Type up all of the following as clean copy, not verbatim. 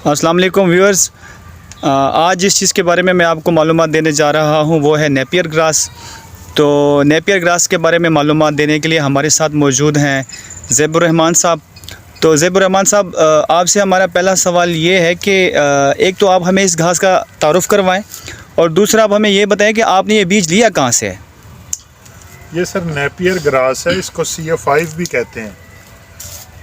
अस्सलाम वालेकुम व्यूअर्स। आज जिस चीज़ के बारे में मैं आपको मालूमात देने जा रहा हूँ वो है नेपियर ग्रास। तो नेपियर ग्रास के बारे में मालूमात देने के लिए हमारे साथ मौजूद हैं ज़ैबुर रहमान साहब। तो ज़ैबुर रहमान साहब, आपसे हमारा पहला सवाल ये है कि एक तो आप हमें इस घास का तारुफ़ करवाएं और दूसरा आप हमें ये बताएं कि आपने ये बीज लिया कहाँ से है। ये सर नेपियर ग्रास है, इसको CO5 भी कहते हैं।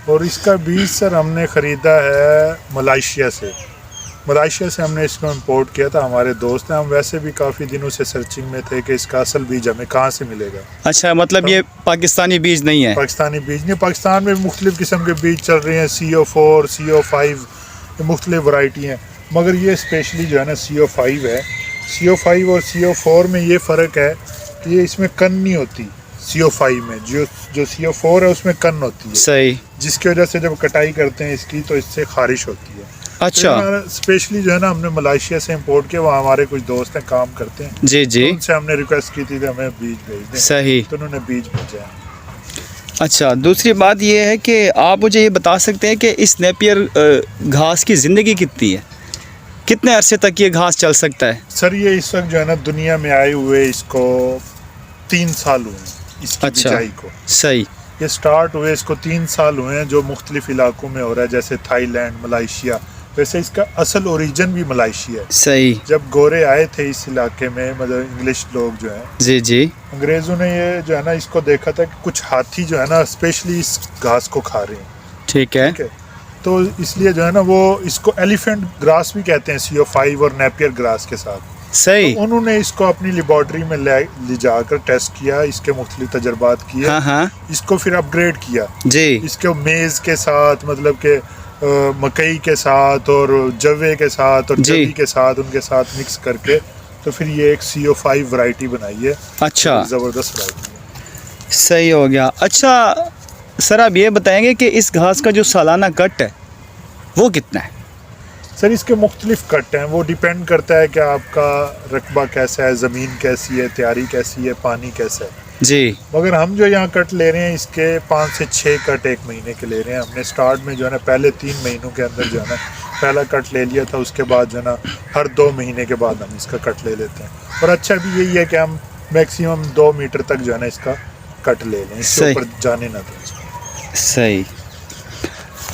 और इसका बीज सर हमने ख़रीदा है मलेशिया से हमने इसको इंपोर्ट किया था। हमारे दोस्त हैं, हम वैसे भी काफ़ी दिनों से सर्चिंग में थे कि इसका असल बीज हमें कहाँ से मिलेगा। अच्छा, मतलब तो ये पाकिस्तानी बीज नहीं है? पाकिस्तानी बीज नहीं, पाकिस्तान में मुख्तलिफ़ किस्म के बीज चल रहे हैं, CO4 CO5 ये मुख्तलिफ़ वैरायटी हैं, मगर ये स्पेशली जो है ना CO5 है। CO5 और CO4 में ये फ़र्क है कि ये इसमें कन नहीं होती। CO5 में जो CO4 है उसमें कन होती है, सही, जिसकी वजह से जब कटाई करते हैं इसकी तो इससे खारिश होती है। अच्छा, तो स्पेशली जो है ना हमने मलेशिया से इंपोर्ट किया, वहाँ हमारे कुछ दोस्त हैं काम करते हैं, जी जी, तो उनसे हमने रिक्वेस्ट की थी कि हमें बीज भेज दें। सही, तो उन्होंने बीज भेजा है। अच्छा, दूसरी बात ये है कि आप मुझे ये बता सकते हैं कि इस नेपियर घास की ज़िंदगी कितनी है, कितने अरसे तक ये घास चल सकता है? सर ये इस वक्त जो है ना दुनिया में आए हुए इसको 3 साल हुए हैं इसकी बिजाई को। सही, ये स्टार्ट हुए इसको 3 साल हुए हैं, जो मुख्तलिफ इलाकों में हो रहा है, जैसे थाईलैंड, मलेशिया। वैसे इसका असल ओरिजिन भी मलेशिया है। सही, जब गोरे आए थे इस इलाके में, मतलब इंग्लिश लोग जो हैं, जी जी, अंग्रेज़ों ने ये जो है ना इसको देखा था कि कुछ हाथी जो है ना स्पेशली इस घास को खा रहे हैं। ठीक है, तो इसलिए जो है ना वो इसको एलिफेंट ग्रास भी कहते हैं, CO5 और नेपियर ग्रास के साथ। सही, तो उन्होंने इसको अपनी लेबॉर्ट्री में ले जाकर टेस्ट किया, इसके मुख्तलिफ तजर्बात किए। हाँ हाँ, इसको फिर अपग्रेड किया जी, इसके मेज़ के साथ, मतलब के मकई के साथ और जवे के साथ और जवी के साथ, उनके साथ मिक्स करके तो फिर ये एक CO5 वैरायटी बनाई है। अच्छा, ज़बरदस्त वैरायटी है। सही हो गया। अच्छा सर, आप ये बताएंगे कि इस घास का जो सालाना कट है वो कितना है? सर इसके मुख्तलिफ कट हैं, वो डिपेंड करता है कि आपका रकबा कैसा है, ज़मीन कैसी है, तैयारी कैसी है, पानी कैसा है जी। मगर हम जो यहाँ कट ले रहे हैं इसके 5 से 6 कट 1 महीने के ले रहे हैं। हमने स्टार्ट में जो है ना पहले 3 महीनों के अंदर जो है ना पहला कट ले लिया था, उसके बाद जो है ना हर 2 महीने के बाद हम इसका कट ले लेते हैं। और अच्छा भी यही है कि हम मैक्सिमम 2 मीटर तक जो है ना इसका कट ले लें, इसके ऊपर जाने ना दें। सही।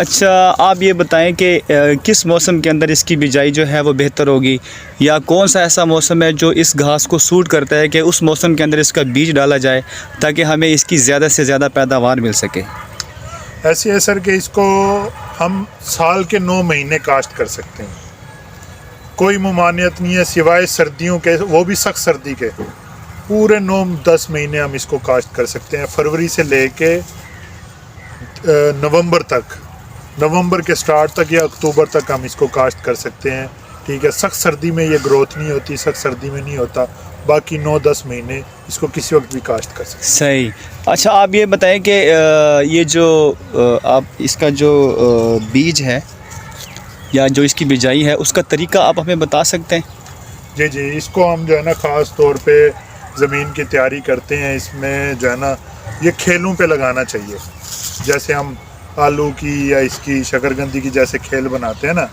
अच्छा, आप ये बताएं कि किस मौसम के अंदर इसकी बिजाई जो है वो बेहतर होगी, या कौन सा ऐसा मौसम है जो इस घास को सूट करता है कि उस मौसम के अंदर इसका बीज डाला जाए ताकि हमें इसकी ज़्यादा से ज़्यादा पैदावार मिल सके? ऐसे है सर कि इसको हम साल के 9 महीने काश्त कर सकते हैं, कोई मुमानियत नहीं है सिवाय सर्दियों के, वो भी सख्त सर्दी के। पूरे 9-10 महीने हम इसको काश्त कर सकते हैं, फरवरी से ले कर नवंबर तक, नवंबर के स्टार्ट तक या अक्टूबर तक हम इसको काश्त कर सकते हैं। ठीक है, सख्त सर्दी में ये ग्रोथ नहीं होती, सख्त सर्दी में नहीं होता, बाकी 9-10 महीने इसको किसी वक्त भी काश्त कर सकते हैं। सही। अच्छा, आप ये बताएं कि ये जो आप इसका जो बीज है या जो इसकी बिजाई है उसका तरीका आप हमें बता सकते हैं? जी जी, इसको हम जो है ना ख़ास तौर पे ज़मीन की तैयारी करते हैं, इसमें जो है ना ये खेलों पे लगाना चाहिए, जैसे हम आलू की या इसकी शकरकंदी की जैसे खेल बनाते हैं ना,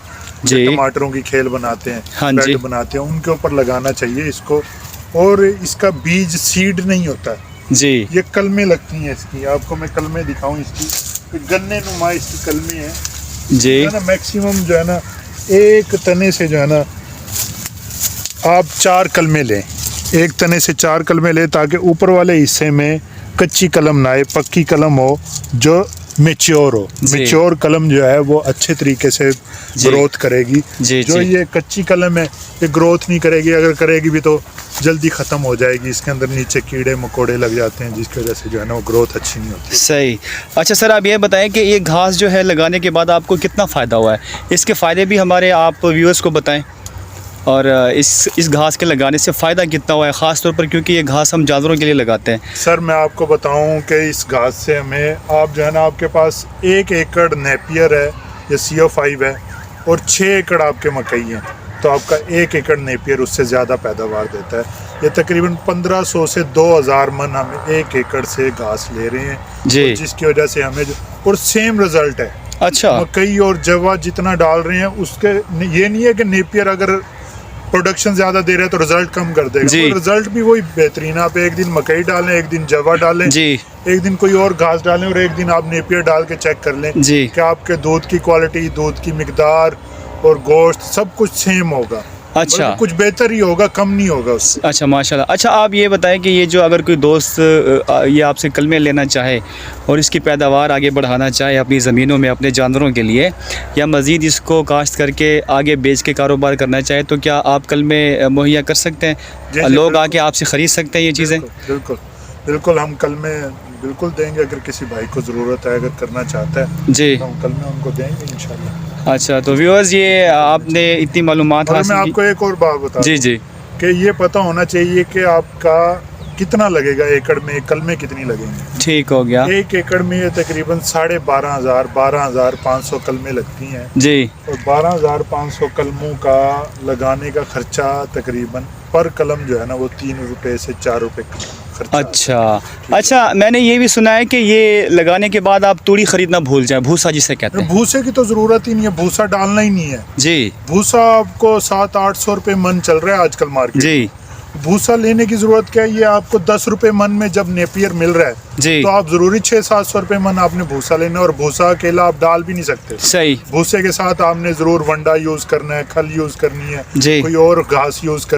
टमाटरों की खेल बनाते हैं, हाँ बेड बनाते हैं, उनके ऊपर लगाना चाहिए इसको। और इसका बीज सीड नहीं होता जी, ये कलमें लगती हैं इसकी। आपको मैं कलमें दिखाऊं इसकी, गन्ने नुमा इसकी कलमें हैं जी, है ना। मैक्सिमम जो है ना एक तने से जो है ना आप 4 कलमें लें, एक तने से 4 कलमें लें, ताकि ऊपर वाले हिस्से में कच्ची कलम ना आए, पक्की कलम हो जो मेच्योर हो। मेच्योर कलम जो है वो अच्छे तरीके से ग्रोथ करेगी। जो ये कच्ची कलम है ये ग्रोथ नहीं करेगी, अगर करेगी भी तो जल्दी ख़त्म हो जाएगी, इसके अंदर नीचे कीड़े मकोड़े लग जाते हैं, जिसकी वजह से जो है ना वो ग्रोथ अच्छी नहीं होती। सही। अच्छा सर, आप ये बताएं कि ये घास जो है लगाने के बाद आपको कितना फ़ायदा हुआ है, इसके फ़ायदे भी हमारे आप व्यूअर्स को बताएं, और इस घास के लगाने से फ़ायदा कितना हुआ है, ख़ास तौर पर क्योंकि ये घास हम जानवरों के लिए लगाते हैं। सर मैं आपको बताऊं कि इस घास से हमें, आप जो है ना आपके पास 1 एकड़ नेपियर है या CO5 है और 6 एकड़ आपके मकई हैं, तो आपका 1 एकड़ नेपियर उससे ज़्यादा पैदावार देता है। ये तकरीबन 1500 से 2000 मन हम 1 एकड़ से घास ले रहे हैं जी, जिसकी वजह से हमें और सेम रिज़ल्ट है। अच्छा मकई और जवा जितना डाल रहे हैं उसके, ये नहीं है कि नेपियर अगर प्रोडक्शन ज्यादा दे रहा है तो रिजल्ट कम कर देगा, जी। तो रिजल्ट भी वही बेहतरीन है। आप एक दिन मकई डालें, एक दिन जवा डालें, जी एक दिन कोई और घास डालें और एक दिन आप नेपियर डाल के चेक कर लें जी। कि आपके दूध की क्वालिटी, दूध की मिकदार और गोश्त सब कुछ सेम होगा। अच्छा। बल्कि कुछ बेहतर ही होगा, कम नहीं होगा उससे। अच्छा माशाल्लाह। अच्छा आप ये बताएं कि ये जो अगर कोई दोस्त ये आपसे कलमे लेना चाहे और इसकी पैदावार आगे बढ़ाना चाहे अपनी ज़मीनों में अपने जानवरों के लिए, या मज़ीद इसको काश्त करके आगे बेच के कारोबार करना चाहे, तो क्या आप कलमे मुहैया कर सकते हैं? जी, लोग बिल्कुल। आके आपसे ख़रीद सकते हैं ये चीज़ें? बिल्कुल बिल्कुल, हम कलमे बिल्कुल देंगे। अगर किसी भाई को ज़रूरत है, अगर करना चाहता है जी। तो हम कलमे उनको देंगे इंशाल्लाह। अच्छा तो व्यूअर्स, ये आपने इतनी मालूमात और मैं हासिल की। आपको एक और बात बता जी दूं जी कि ये पता होना चाहिए कि आपका कितना लगेगा एकड़ में, कलमे कितनी लगेंगे। ठीक हो गया। एक एकड़ में ये तकरीबन 12,500 12,500 कलमे लगती हैं, जी और 12,500 कलमों का लगाने का खर्चा तकरीबन पर कलम जो है ना वो 3 रुपए से 4 रुपए खर्चा। अच्छा अच्छा, मैंने ये भी सुना है कि ये लगाने के बाद आप तूड़ी खरीदना भूल जाए, भूसा जिसे कहते हैं। भूसे की तो ज़रूरत ही नहीं है, भूसा डालना ही नहीं है। जी भूसा आपको 700-800 रुपए मन चल रहा है आजकल मार्केट। जी भूसा लेने की जरूरत क्या है, ये आपको 10 रुपए मन में जब नेपियर मिल रहा है जी। तो आप जरूरी 600-700 रुपए मन आपने भूसा लेना है। और भूसा अकेला आप डाल भी नहीं सकते, सही। भूसे के साथ आपने जरूर वंडा यूज करना है, खल यूज करनी है, जी। कोई और घास यूज कर